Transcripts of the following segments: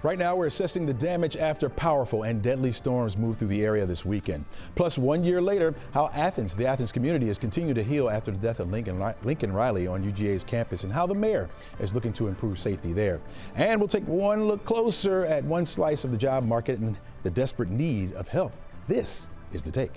Right now, we're assessing the damage after powerful and deadly storms moved through the area this weekend. Plus, 1 year later, how the Athens community has continued to heal after the death of Laken Riley on UGA's campus, and how the mayor is looking to improve safety there. And we'll take one look closer at one slice of the job market and the desperate need of help. This is The Take.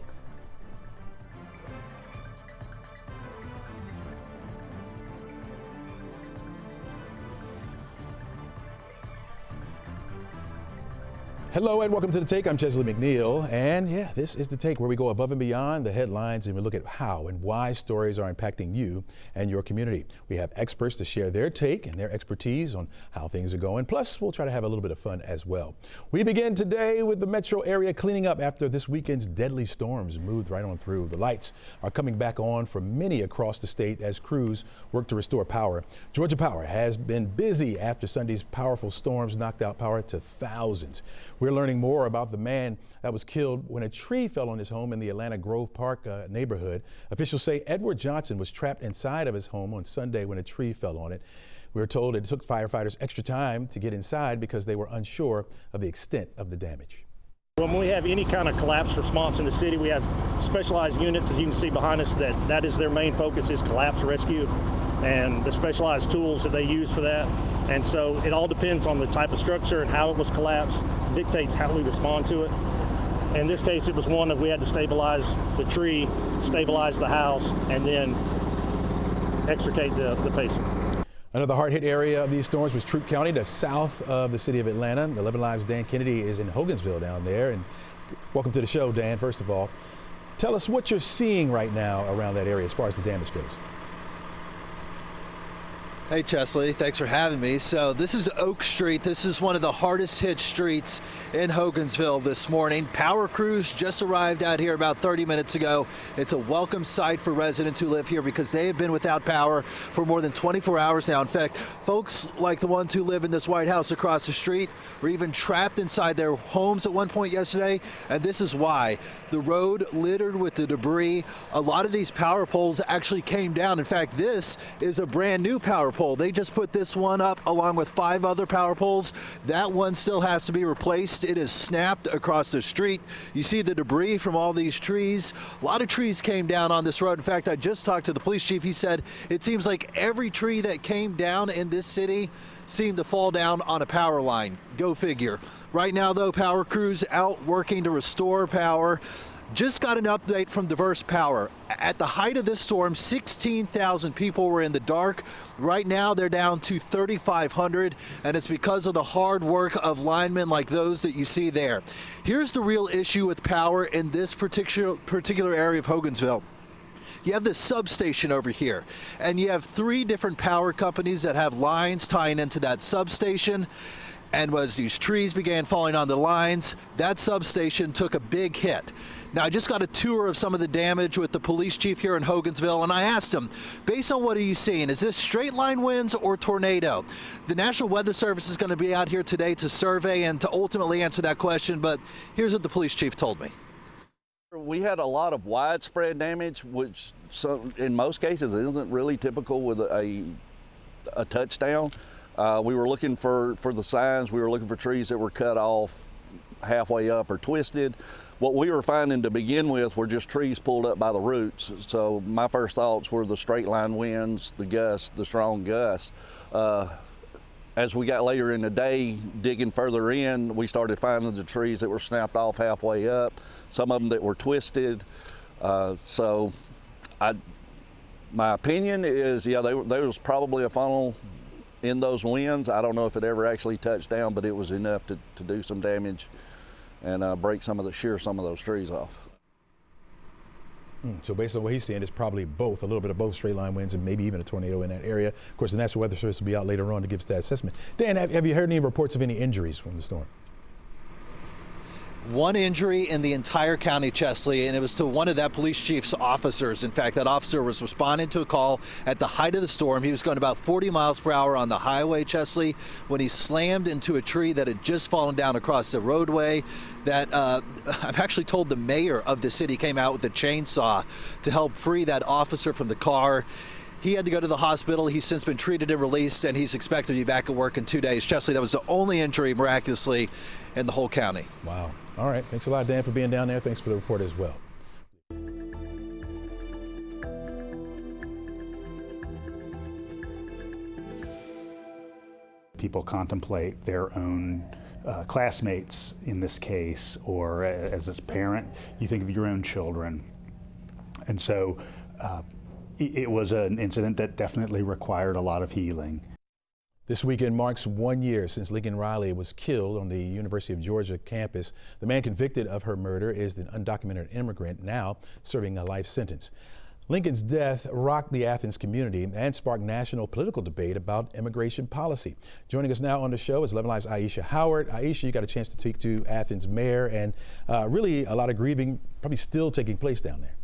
Hello and welcome to The Take. I'm Chesley McNeil, and yeah, this is The Take, where we go above and beyond the headlines and we look at how and why stories are impacting you and your community. We have experts to share their take and their expertise on how things are going. Plus, we'll try to have a little bit of fun as well. We begin today with the metro area cleaning up after this weekend's deadly storms moved right on through. The lights are coming back on for many across the state as crews work to restore power. Georgia Power has been busy after Sunday's powerful storms knocked out power to thousands. We're learning more about the man that was killed when a tree fell on his home in the Atlanta Grove Park neighborhood. Officials say Edward Johnson was trapped inside of his home on Sunday when a tree fell on it. We were told it took firefighters extra time to get inside because they were unsure of the extent of the damage. When we have any kind of collapse response in the city, we have specialized units, as you can see behind us, that is their main focus, is collapse rescue and the specialized tools that they use for that. And so it all depends on the type of structure and how it was collapsed, dictates how we respond to it. In this case, it was one of we had to stabilize the tree, stabilize the house, and then extricate the patient. Another hard-hit area of these storms was Troup County, the south of the city of Atlanta. 11Alive's Dan Kennedy is in Hogansville down there. And welcome to the show, Dan, first of all. Tell us what you're seeing right now around that area as far as the damage goes. Hey Chesley, thanks for having me. So this is Oak Street. This is one of the hardest hit streets in Hogansville this morning. Power crews just arrived out here about 30 minutes ago. It's a welcome sight for residents who live here because they have been without power for more than 24 hours now. In fact, folks like the ones who live in this White House across the street were even trapped inside their homes at one point yesterday. And this is why. The road littered with the debris. A lot of these power poles actually came down. In fact, this is a brand new power pole. They just put this one up along with 5 other power poles. That one still has to be replaced. It is snapped across the street. You see the debris from all these trees. A lot of trees came down on this road. In fact, I just talked to the police chief. He said it seems like every tree that came down in this city seemed to fall down on a power line. Go figure. Right now, though, power crews out working to restore power. Just got an update from Diverse Power. At the height of this storm, 16,000 people were in the dark. Right now, they're down to 3,500, and it's because of the hard work of linemen like those that you see there. Here's the real issue with power in this particular area of Hogansville. You have this substation over here, and you have 3 different power companies that have lines tying into that substation. And as these trees began falling on the lines, that substation took a big hit. Now, I just got a tour of some of the damage with the police chief here in Hogansville, and I asked him, based on what are you seeing, is this straight line winds or tornado? The National Weather Service is going to be out here today to survey and to ultimately answer that question, but here's what the police chief told me. We had a lot of widespread damage, which in most cases isn't really typical with a touchdown. We were looking for the signs. We were looking for trees that were cut off halfway up or twisted. What we were finding to begin with were just trees pulled up by the roots. So my first thoughts were the straight line winds, the gusts, the strong gusts. As we got later in the day, digging further in, we started finding the trees that were snapped off halfway up, some of them that were twisted. My opinion is, yeah, there was probably a funnel in those winds. I don't know if it ever actually touched down, but it was enough to do some damage and shear some of those trees off. So based on what he's saying, it's probably both, a little bit of both straight line winds and maybe even a tornado in that area. Of course, the National Weather Service will be out later on to give us that assessment. Dan, have you heard any reports of any injuries from the storm? One injury in the entire county, Chesley, and it was to one of that police chief's officers. In fact, that officer was responding to a call at the height of the storm. He was going about 40 miles per hour on the highway, Chesley, when he slammed into a tree that had just fallen down across the roadway. That I've actually told the mayor of the city came out with a chainsaw to help free that officer from the car. He had to go to the hospital. He's since been treated and released, and he's expected to be back at work in 2 days. Chesley, that was the only injury, miraculously, in the whole county. Wow. All right. Thanks a lot, Dan, for being down there. Thanks for the report as well. People contemplate their own classmates in this case, or as a parent, you think of your own children. And so it was an incident that definitely required a lot of healing. This weekend marks 1 year since Laken Riley was killed on the University of Georgia campus. The man convicted of her murder is an undocumented immigrant now serving a life sentence. Lincoln's death rocked the Athens community and sparked national political debate about immigration policy. Joining us now on the show is 11Alive's Aisha Howard. Aisha, you got a chance to speak to Athens mayor, and really a lot of grieving probably still taking place down there.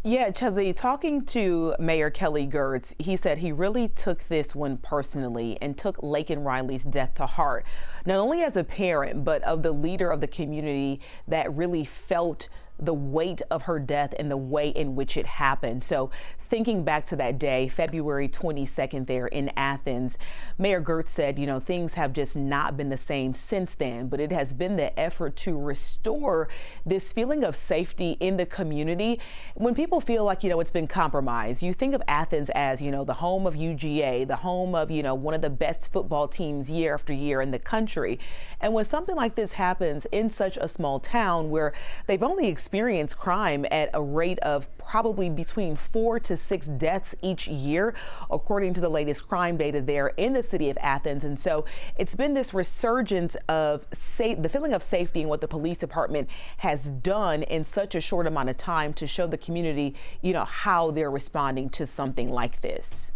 Yeah, Chesley, talking to Mayor Kelly Girtz, he said he really took this one personally and took Laken Riley's death to heart, not only as a parent, but of the leader of the community that really felt the weight of her death and the way in which it happened. So thinking back to that day, February 22nd there in Athens, Mayor Girtz said, you know, things have just not been the same since then, but it has been the effort to restore this feeling of safety in the community. When people feel like, you know, it's been compromised, you think of Athens as, you know, the home of UGA, the home of, you know, one of the best football teams year after year in the country. And when something like this happens in such a small town where they've only experienced crime at a rate of probably between 4 to 6 deaths each year, according to the latest crime data there in the city of Athens. And so it's been this resurgence of the feeling of safety and what the police department has done in such a short amount of time to show the community, you know, how they're responding to something like this.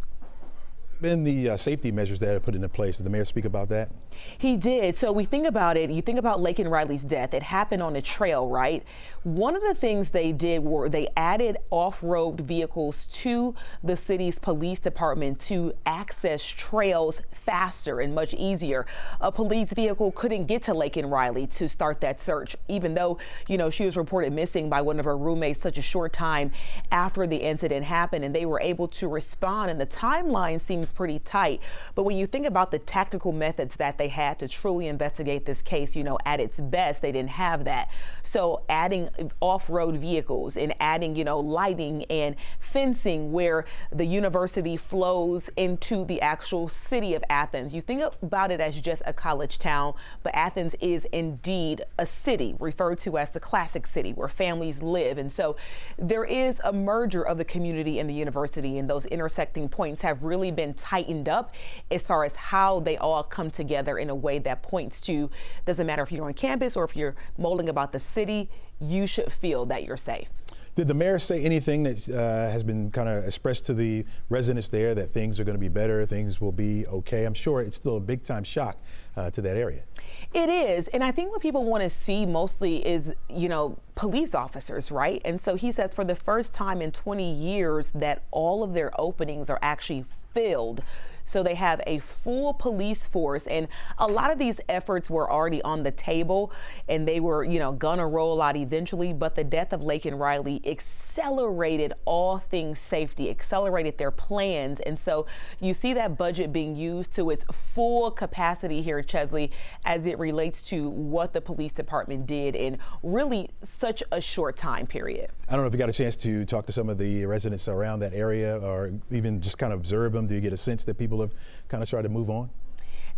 Been the safety measures that are put into place. Did the mayor speak about that? He did. So we think about it. You think about Laken Riley's death. It happened on a trail, right? One of the things they did were they added off-road vehicles to the city's police department to access trails faster and much easier. A police vehicle couldn't get to Laken Riley to start that search, even though, you know, she was reported missing by one of her roommates such a short time after the incident happened, and they were able to respond. And the timeline seems pretty tight. But when you think about the tactical methods that they had to truly investigate this case, you know, at its best, they didn't have that. So adding off-road vehicles and adding, you know, lighting and fencing where the university flows into the actual city of Athens. You think about it as just a college town, but Athens is indeed a city referred to as the classic city where families live. And so there is a merger of the community and the university, and those intersecting points have really been tightened up as far as how they all come together in a way that points to, doesn't matter if you're on campus or if you're mulling about the city, you should feel that you're safe. Did the mayor say anything that has been kind of expressed to the residents there that things are going to be better, things will be okay? I'm sure it's still a big time shock to that area. It is. And I think what people want to see mostly is, you know, police officers, right? And so he says for the first time in 20 years that all of their openings are actually filled. So they have a full police force, and a lot of these efforts were already on the table and they were, you know, gonna roll out eventually, but the death of Laken Riley accelerated all things safety, accelerated their plans. And so you see that budget being used to its full capacity here, Chesley, as it relates to what the police department did in really such a short time period. I don't know if you got a chance to talk to some of the residents around that area or even just kind of observe them. Do you get a sense that people have kind of started to move on?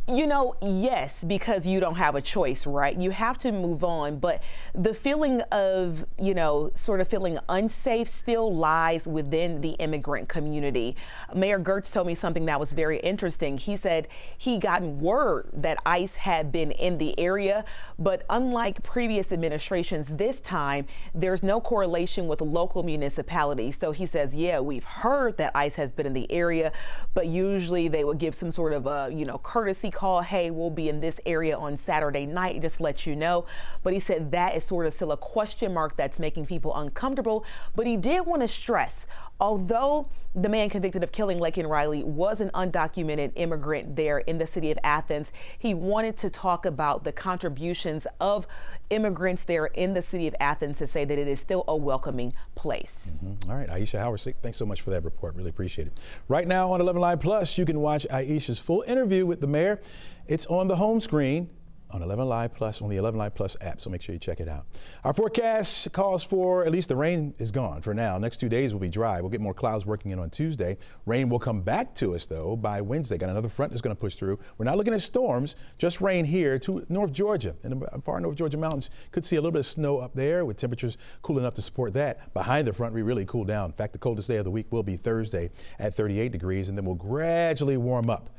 You know, yes, because you don't have a choice, right? You have to move on, but the feeling of, you know, sort of feeling unsafe still lies within the immigrant community. Mayor Girtz told me something that was very interesting. He said he gotten word that ICE had been in the area, but unlike previous administrations, this time there's no correlation with local municipalities. So he says, yeah, we've heard that ICE has been in the area, but usually they would give some sort of a, you know, courtesy call, hey, we'll be in this area on Saturday night, just let you know. But he said that is sort of still a question mark that's making people uncomfortable. But he did want to stress, although the man convicted of killing Laken Riley was an undocumented immigrant there in the city of Athens, he wanted to talk about the contributions of immigrants there in the city of Athens to say that it is still a welcoming place. All right, Aisha Howard, thanks so much for that report. Really appreciate it. Right now on 11 Live Plus, you can watch Aisha's full interview with the mayor. It's on the home screen on 11 Live Plus, on the 11 Live Plus app, so make sure you check it out. Our forecast calls for, at least the rain is gone for now. Next 2 days will be dry. We'll get more clouds working in on Tuesday. Rain will come back to us, though, by Wednesday. Got another front that's going to push through. We're not looking at storms, just rain here to North Georgia. In the far North Georgia mountains, could see a little bit of snow up there with temperatures cool enough to support that. Behind the front, we really cool down. In fact, the coldest day of the week will be Thursday at 38 degrees, and then we'll gradually warm up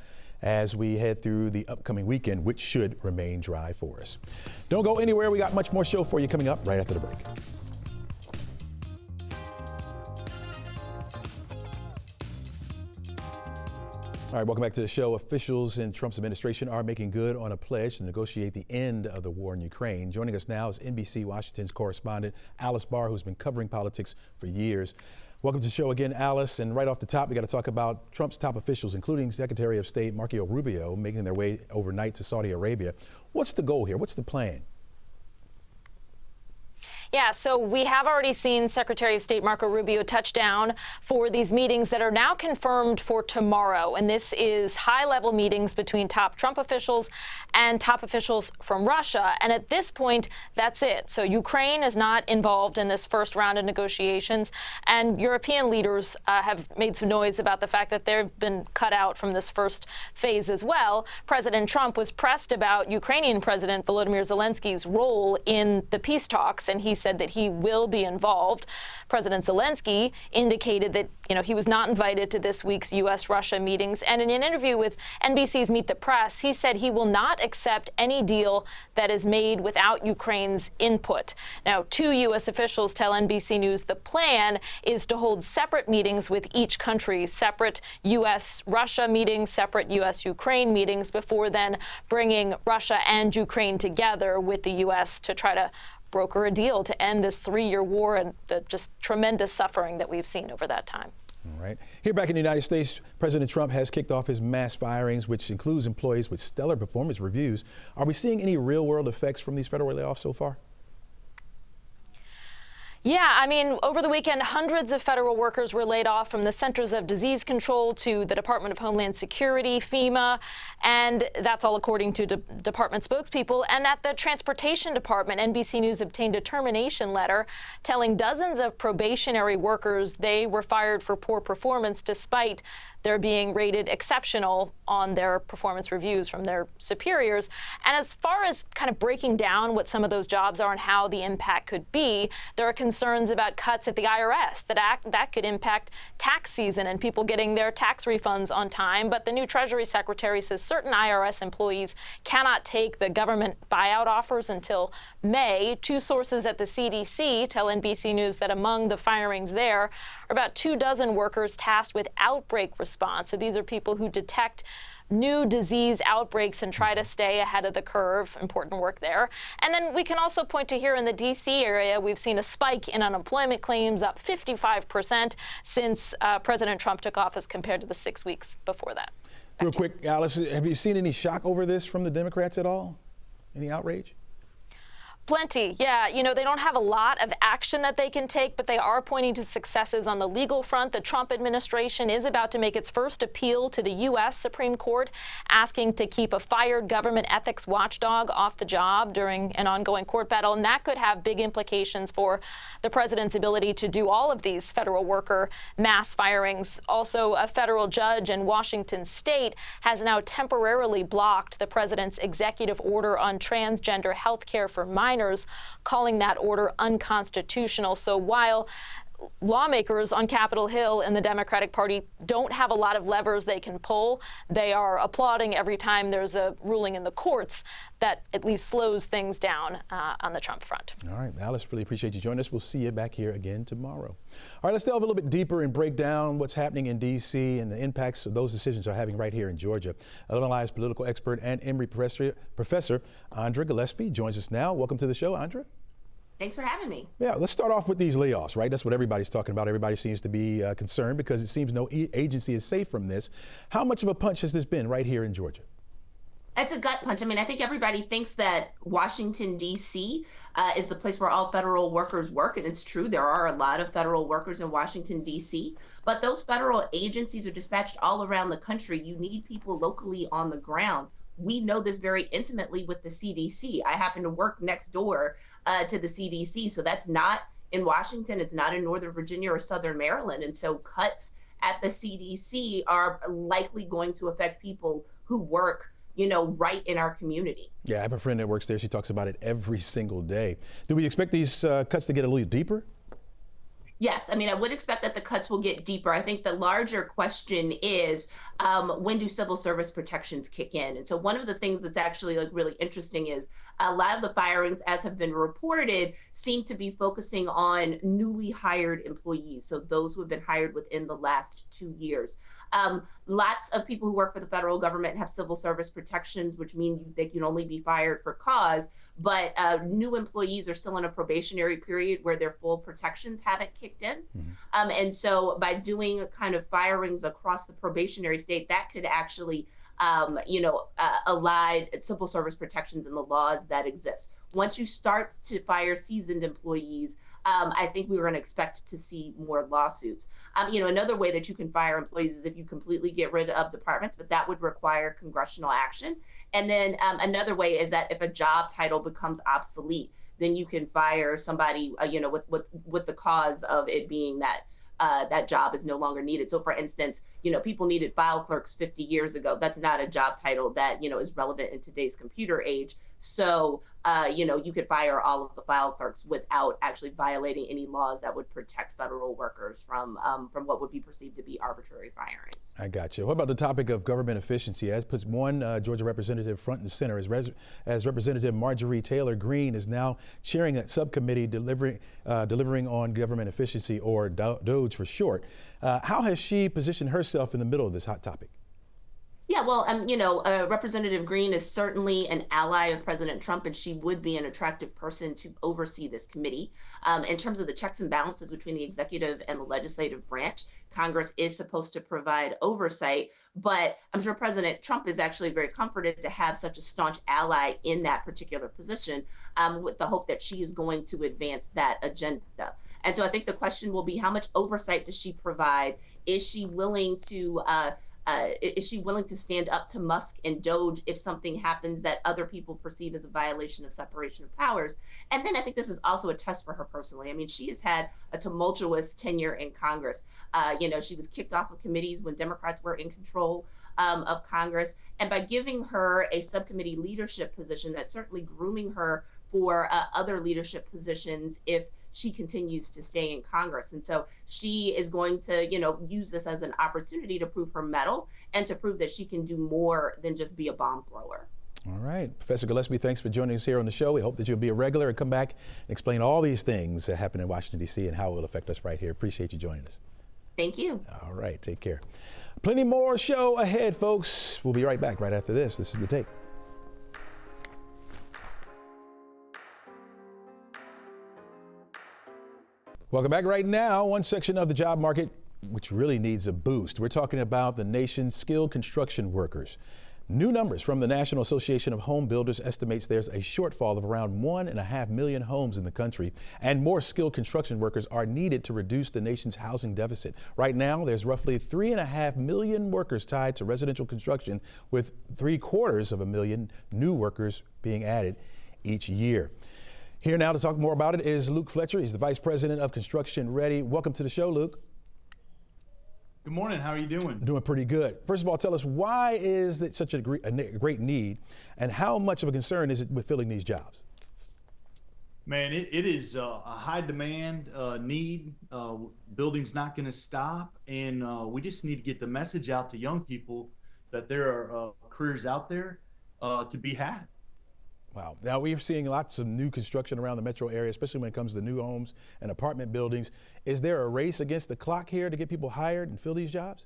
as we head through the upcoming weekend, which should remain dry for us. Don't go anywhere. We got much more show for you coming up right after the break. All right, welcome back to the show. Officials in Trump's administration are making good on a pledge to negotiate the end of the war in Ukraine. Joining us now is NBC Washington's correspondent Alice Barr, who's been covering politics for years. Welcome to the show again, Alice. And right off the top, we got to talk about Trump's top officials, including Secretary of State Marco Rubio, making their way overnight to Saudi Arabia. What's the goal here? What's the plan? Yeah, so we have already seen Secretary of State Marco Rubio touch down for these meetings that are now confirmed for tomorrow. And this is high-level meetings between top Trump officials and top officials from Russia. And at this point, that's it. So Ukraine is not involved in this first round of negotiations. And European leaders have made some noise about the fact that they've been cut out from this first phase as well. President Trump was pressed about Ukrainian President Volodymyr Zelensky's role in the peace talks, and he said that he will be involved. President Zelensky indicated that, he was not invited to this week's U.S.-Russia meetings. And in an interview with NBC's Meet the Press, he said he will not accept any deal that is made without Ukraine's input. Now, 2 U.S. officials tell NBC News the plan is to hold separate meetings with each country, separate U.S.-Russia meetings, separate U.S.-Ukraine meetings, before then bringing Russia and Ukraine together with the U.S. to try to broker a deal to end this 3-year war and the just tremendous suffering that we've seen over that time. All right. Here back in the United States, President Trump has kicked off his mass firings, which includes employees with stellar performance reviews. Are we seeing any real-world effects from these federal layoffs so far? Yeah, over the weekend, hundreds of federal workers were laid off, from the Centers of Disease Control to the Department of Homeland Security, FEMA, and that's all according to department spokespeople. And at the Transportation Department, NBC News obtained a termination letter telling dozens of probationary workers they were fired for poor performance despite they're being rated exceptional on their performance reviews from their superiors. And as far as kind of breaking down what some of those jobs are and how the impact could be, there are concerns about cuts at the IRS that could impact tax season and people getting their tax refunds on time. But the new Treasury Secretary says certain IRS employees cannot take the government buyout offers until May. 2 sources at the CDC tell NBC News that among the firings there are about 24 workers tasked with outbreak response. So these are people who detect new disease outbreaks and try to stay ahead of the curve. Important work there. And then we can also point to here in the D.C. area, we've seen a spike in unemployment claims, up 55% since President Trump took office compared to the 6 weeks before that. Real quick, Alice, have you seen any shock over this from the Democrats at all? Any outrage? Plenty, yeah. They don't have a lot of action that they can take, but they are pointing to successes on the legal front. The Trump administration is about to make its first appeal to the U.S. Supreme Court, asking to keep a fired government ethics watchdog off the job during an ongoing court battle. And that could have big implications for the president's ability to do all of these federal worker mass firings. Also, a federal judge in Washington state has now temporarily blocked the president's executive order on transgender health care for minors, calling that order unconstitutional. So while lawmakers on Capitol Hill in the Democratic Party don't have a lot of levers they can pull, they are applauding every time there's a ruling in the courts that at least slows things down on the Trump front. All right, Alice, really appreciate you joining us. We'll see you back here again tomorrow. All right, let's delve a little bit deeper and break down what's happening in D.C. and the impacts of those decisions are having right here in Georgia. 11Alive's political expert and Emory professor Andra Gillespie joins us now. Welcome to the show, Andra. Thanks for having me. Yeah, let's start off with these layoffs, right? That's what everybody's talking about. Everybody seems to be concerned because it seems no agency is safe from this. How much of a punch has this been right here in Georgia? It's a gut punch. I mean, I think everybody thinks that Washington, D.C. Is the place where all federal workers work. And it's true. There are a lot of federal workers in Washington, D.C. But those federal agencies are dispatched all around the country. You need people locally on the ground. We know this very intimately with the CDC. I happen to work next door to the CDC. So that's not in Washington. It's not in Northern Virginia or Southern Maryland. And so cuts at the CDC are likely going to affect people who work, right in our community. Yeah, I have a friend that works there. She talks about it every single day. Do we expect these cuts to get a little deeper? Yes, I mean, I would expect that the cuts will get deeper. I think the larger question is when do civil service protections kick in? And so one of the things that's actually really interesting is a lot of the firings, as have been reported, seem to be focusing on newly hired employees. So those who have been hired within the last 2 years. Lots of people who work for the federal government have civil service protections, which mean they can only be fired for cause. But new employees are still in a probationary period where their full protections haven't kicked in. Mm-hmm. And so by doing kind of firings across the probationary state, that could actually, elide civil service protections in the laws that exist. Once you start to fire seasoned employees, I think we were going to expect to see more lawsuits. Another way that you can fire employees is if you completely get rid of departments, but that would require congressional action. And then another way is that if a job title becomes obsolete, then you can fire somebody, with the cause of it being that that job is no longer needed. So, for instance, people needed file clerks 50 years ago. That's not a job title that, is relevant in today's computer age. So, you could fire all of the file clerks without actually violating any laws that would protect federal workers from what would be perceived to be arbitrary firings. I got you. What about the topic of government efficiency? That puts one Georgia representative front and center as Representative Marjorie Taylor Greene is now chairing that subcommittee delivering on government efficiency, or DOGE for short. How has she positioned herself in the middle of this hot topic? Yeah, well, Representative Greene is certainly an ally of President Trump, and she would be an attractive person to oversee this committee. In terms of the checks and balances between the executive and the legislative branch, Congress is supposed to provide oversight, but I'm sure President Trump is actually very comforted to have such a staunch ally in that particular position, with the hope that she is going to advance that agenda. And so I think the question will be, how much oversight does she provide? Is she willing to stand up to Musk and DOGE if something happens that other people perceive as a violation of separation of powers? And then I think this is also a test for her personally. I mean, she has had a tumultuous tenure in Congress. She was kicked off of committees when Democrats were in control of Congress. And by giving her a subcommittee leadership position, that's certainly grooming her for other leadership positions if she continues to stay in Congress. And so she is going to, use this as an opportunity to prove her mettle and to prove that she can do more than just be a bomb thrower. All right. Professor Gillespie, thanks for joining us here on the show. We hope that you'll be a regular and come back and explain all these things that happen in Washington, D.C. and how it will affect us right here. Appreciate you joining us. Thank you. All right. Take care. Plenty more show ahead, folks. We'll be right back right after this. This is The Take. Welcome back. Right now, one section of the job market which really needs a boost. We're talking about the nation's skilled construction workers. New numbers from the National Association of Home Builders estimates there's a shortfall of around 1.5 million homes in the country, and more skilled construction workers are needed to reduce the nation's housing deficit. Right now, there's roughly 3.5 million workers tied to residential construction, with 750,000 new workers being added each year. Here now to talk more about it is Luke Fletcher. He's the Vice President of Construction Ready. Welcome to the show, Luke. Good morning. How are you doing? Doing pretty good. First of all, tell us, why is it such a great need, and how much of a concern is it with filling these jobs? Man, it is a high demand need. Building's not going to stop, and we just need to get the message out to young people that there are careers out there to be had. Wow. Now, we're seeing lots of new construction around the metro area, especially when it comes to new homes and apartment buildings. Is there a race against the clock here to get people hired and fill these jobs?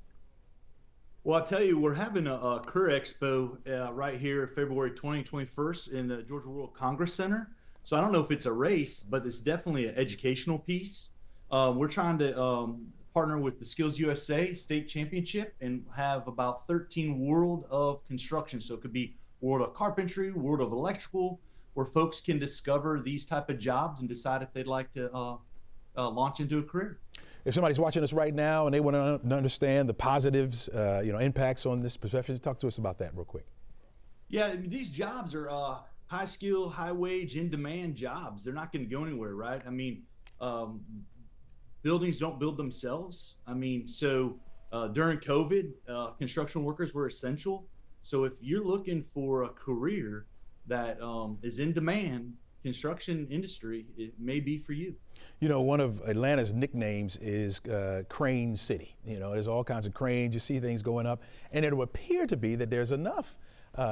Well, I'll tell you, we're having a career expo right here February 20th, 21st in the Georgia World Congress Center. So I don't know if it's a race, but it's definitely an educational piece. We're trying to partner with the Skills USA State Championship and have about 13 World of Construction. So it could be World of Carpentry, World of Electrical, where folks can discover these type of jobs and decide if they'd like to launch into a career. If somebody's watching us right now and they want to understand the positives, impacts on this profession, talk to us about that real quick. Yeah, these jobs are high skill, high wage, in demand jobs. They're not going to go anywhere, right? I mean, buildings don't build themselves. I mean, so during COVID, construction workers were essential. So if you're looking for a career that is in demand, construction industry, it may be for you. You know, one of Atlanta's nicknames is Crane City. You know, there's all kinds of cranes. You see things going up, and it will appear to be that there's enough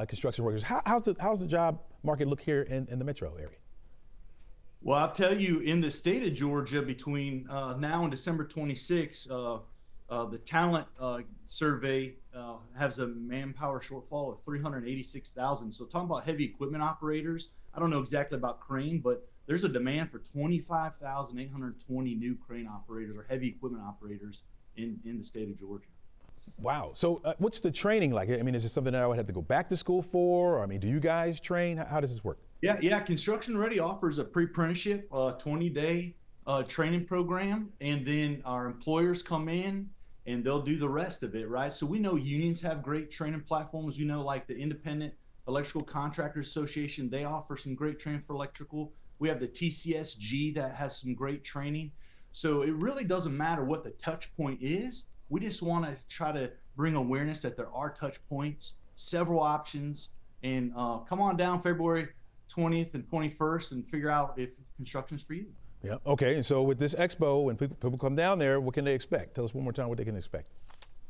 construction workers. How's the job market look here in the metro area? Well, I'll tell you, in the state of Georgia, between now and December 26, the talent survey has a manpower shortfall of 386,000. So talking about heavy equipment operators, I don't know exactly about crane, but there's a demand for 25,820 new crane operators or heavy equipment operators in the state of Georgia. Wow. So what's the training like? I mean, is it something that I would have to go back to school for? Or, I mean, do you guys train? How does this work? Yeah. Construction Ready offers a pre-apprenticeship, 20-day training program, and then our employers come in and they'll do the rest of it, right? So we know unions have great training platforms. We know, like the Independent Electrical Contractors Association, they offer some great training for electrical. We have the TCSG that has some great training. So it really doesn't matter what the touch point is. We just want to try to bring awareness that there are touch points, several options, and come on down February 20th and 21st and figure out if construction's for you. Yeah. Okay. And so with this expo, when people come down there, what can they expect? Tell us one more time what they can expect.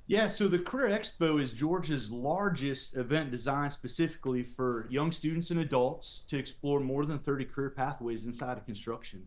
Yeah, so the Career Expo is Georgia's largest event designed specifically for young students and adults to explore more than 30 career pathways inside of construction.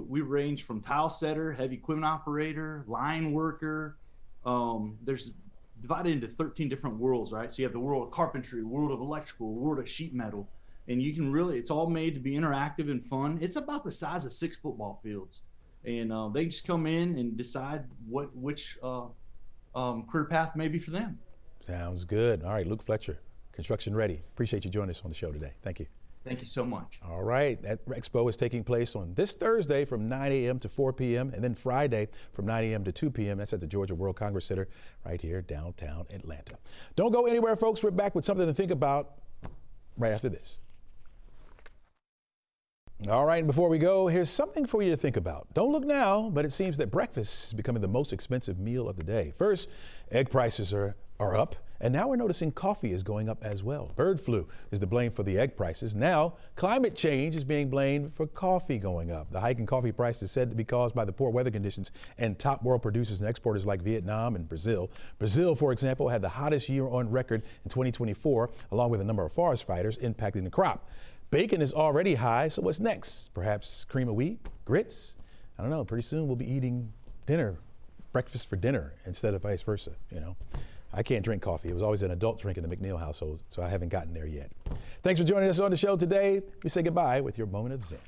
We range from tile setter, heavy equipment operator, line worker. There's divided into 13 different worlds, right? So you have the world of carpentry, world of electrical, world of sheet metal. And you can really, it's all made to be interactive and fun. It's about the size of 6 football fields. And they just come in and decide which career path may be for them. Sounds good. All right, Luke Fletcher, Construction Ready. Appreciate you joining us on the show today. Thank you. Thank you so much. All right, that expo is taking place on this Thursday from 9 a.m. to 4 p.m. and then Friday from 9 a.m. to 2 p.m. That's at the Georgia World Congress Center right here downtown Atlanta. Don't go anywhere, folks. We're back with something to think about right after this. All right, and before we go, here's something for you to think about. Don't look now, but it seems that breakfast is becoming the most expensive meal of the day. First, egg prices are up, and now we're noticing coffee is going up as well. Bird flu is the blame for the egg prices. Now, climate change is being blamed for coffee going up. The hike in coffee price is said to be caused by the poor weather conditions and top world producers and exporters like Vietnam and Brazil. Brazil, for example, had the hottest year on record in 2024, along with a number of forest fires impacting the crop. Bacon is already high, so what's next? Perhaps cream of wheat, grits? I don't know. Pretty soon we'll be eating breakfast for dinner instead of vice versa, you know. I can't drink coffee. It was always an adult drink in the McNeil household, so I haven't gotten there yet. Thanks for joining us on the show today. We say goodbye with your moment of Zen.